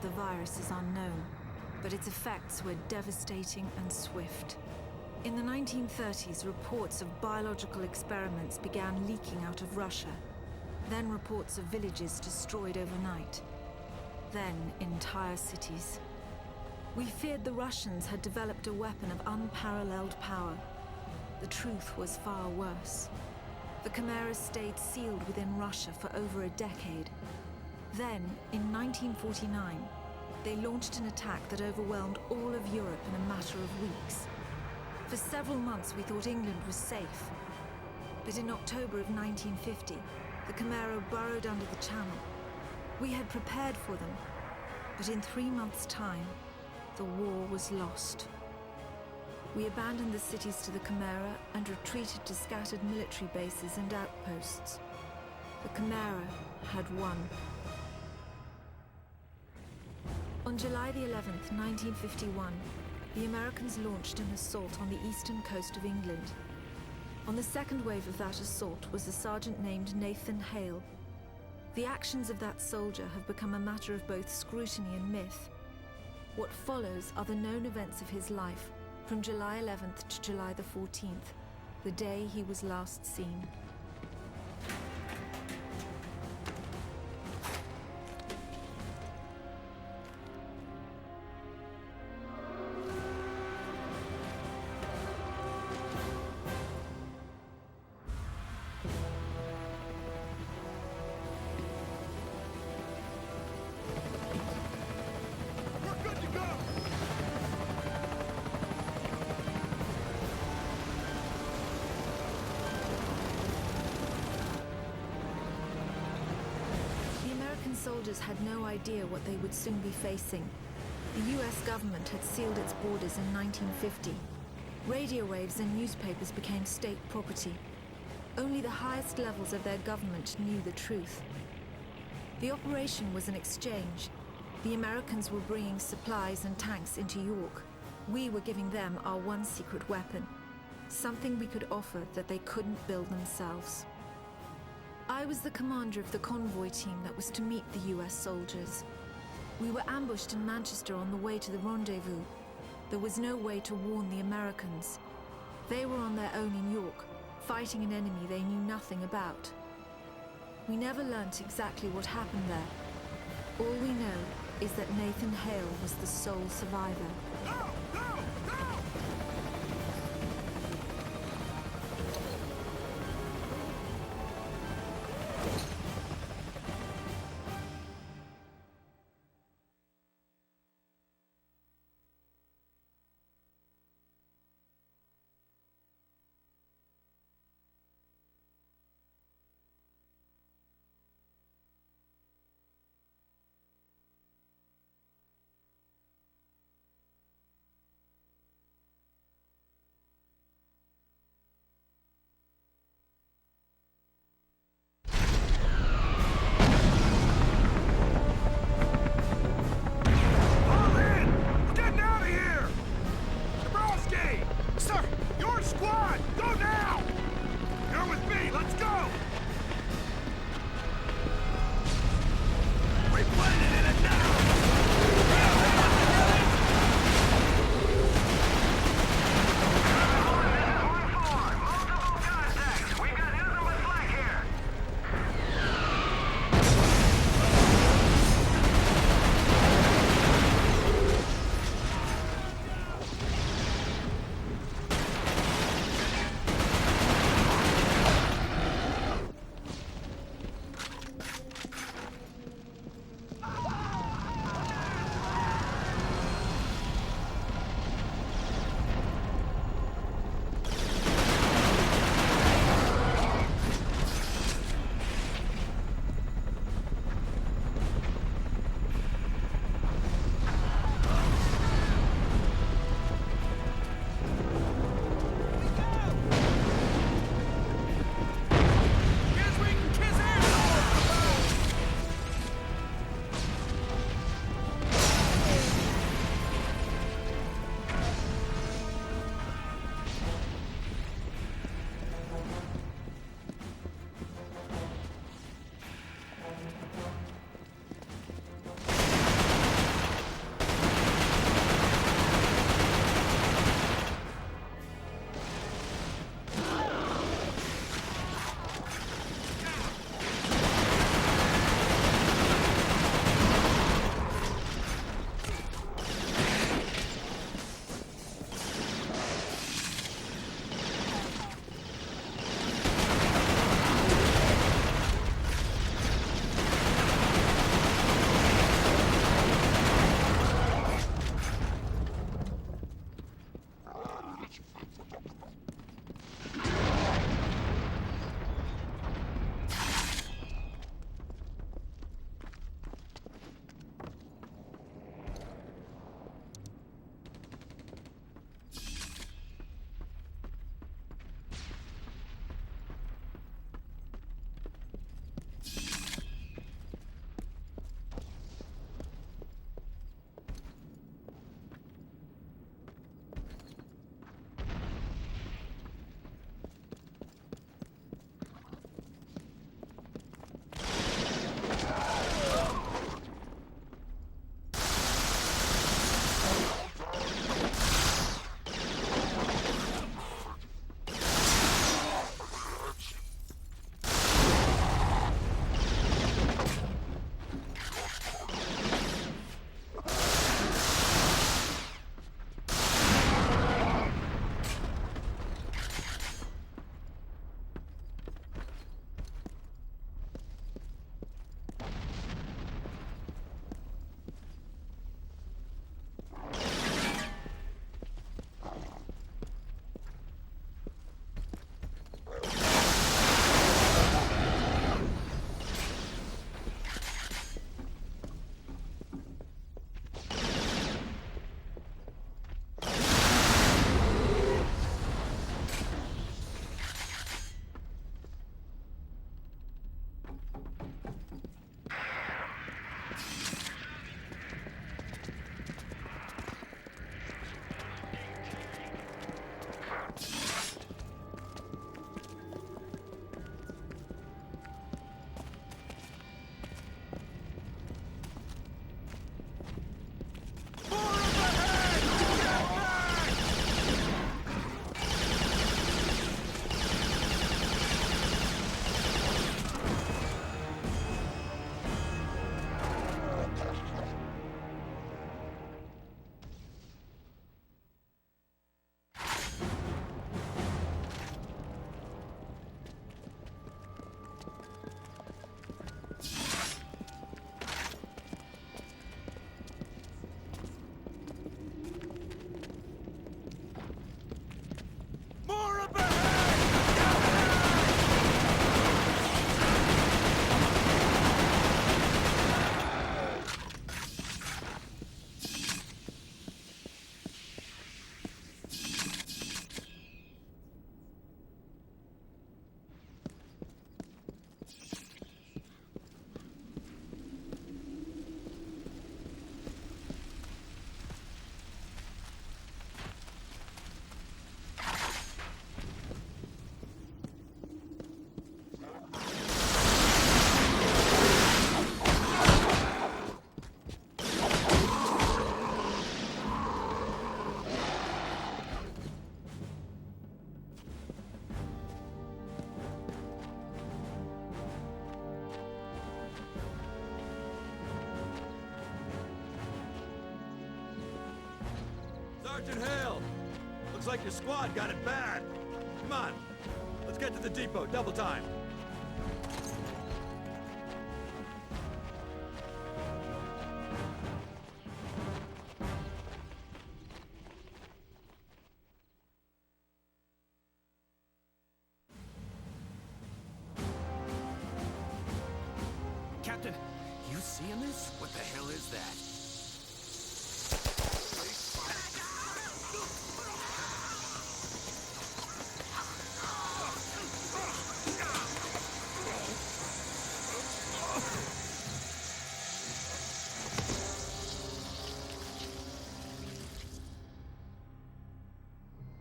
the virus is unknown, but its effects were devastating and swift. In the 1930s, reports of biological experiments began leaking out of Russia. Then reports of villages destroyed overnight. Then entire cities. We feared the Russians had developed a weapon of unparalleled power. The truth was far worse. The Chimeras stayed sealed within Russia for over a decade. Then, in 1949, they launched an attack that overwhelmed all of Europe in a matter of weeks. For several months we thought England was safe. But in October of 1950, the Chimera burrowed under the Channel. We had prepared for them, but in 3 months' time, the war was lost. We abandoned the cities to the Chimera and retreated to scattered military bases and outposts. The Chimera had won. On July the 11th, 1951, the Americans launched an assault on the eastern coast of England. On the second wave of that assault was a sergeant named Nathan Hale. The actions of that soldier have become a matter of both scrutiny and myth. What follows are the known events of his life from July 11th to July the 14th, the day he was last seen. Soldiers had no idea what they would soon be facing. The US government had sealed its borders in 1950. Radio waves and newspapers became state property. Only the highest levels of their government knew the truth. The operation was an exchange. The Americans were bringing supplies and tanks into York. We were giving them our one secret weapon, something we could offer that they couldn't build themselves. I was the commander of the convoy team that was to meet the US soldiers. We were ambushed in Manchester on the way to the rendezvous. There was no way to warn the Americans. They were on their own in York, fighting an enemy they knew nothing about. We never learnt exactly what happened there. All we know is that Nathan Hale was the sole survivor. Sergeant Hale! Looks like your squad got it bad. Come on, let's get to the depot, double time. Captain, you seeing this? What the hell is that?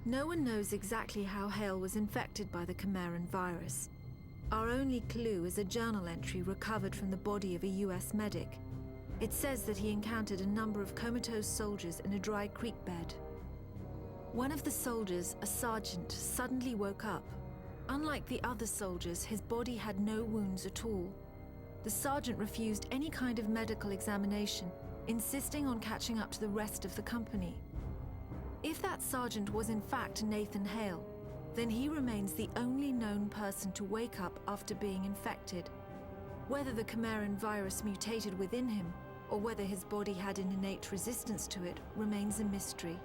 No one knows exactly how Hale was infected by the Chimeran virus. Our only clue is a journal entry recovered from the body of a US medic. It says that he encountered a number of comatose soldiers in a dry creek bed. One of the soldiers, a sergeant, suddenly woke up. Unlike the other soldiers, his body had no wounds at all. The sergeant refused any kind of medical examination, insisting on catching up to the rest of the company. If that sergeant was in fact Nathan Hale, then he remains the only known person to wake up after being infected. Whether the Chimeran virus mutated within him, or whether his body had an innate resistance to it, remains a mystery.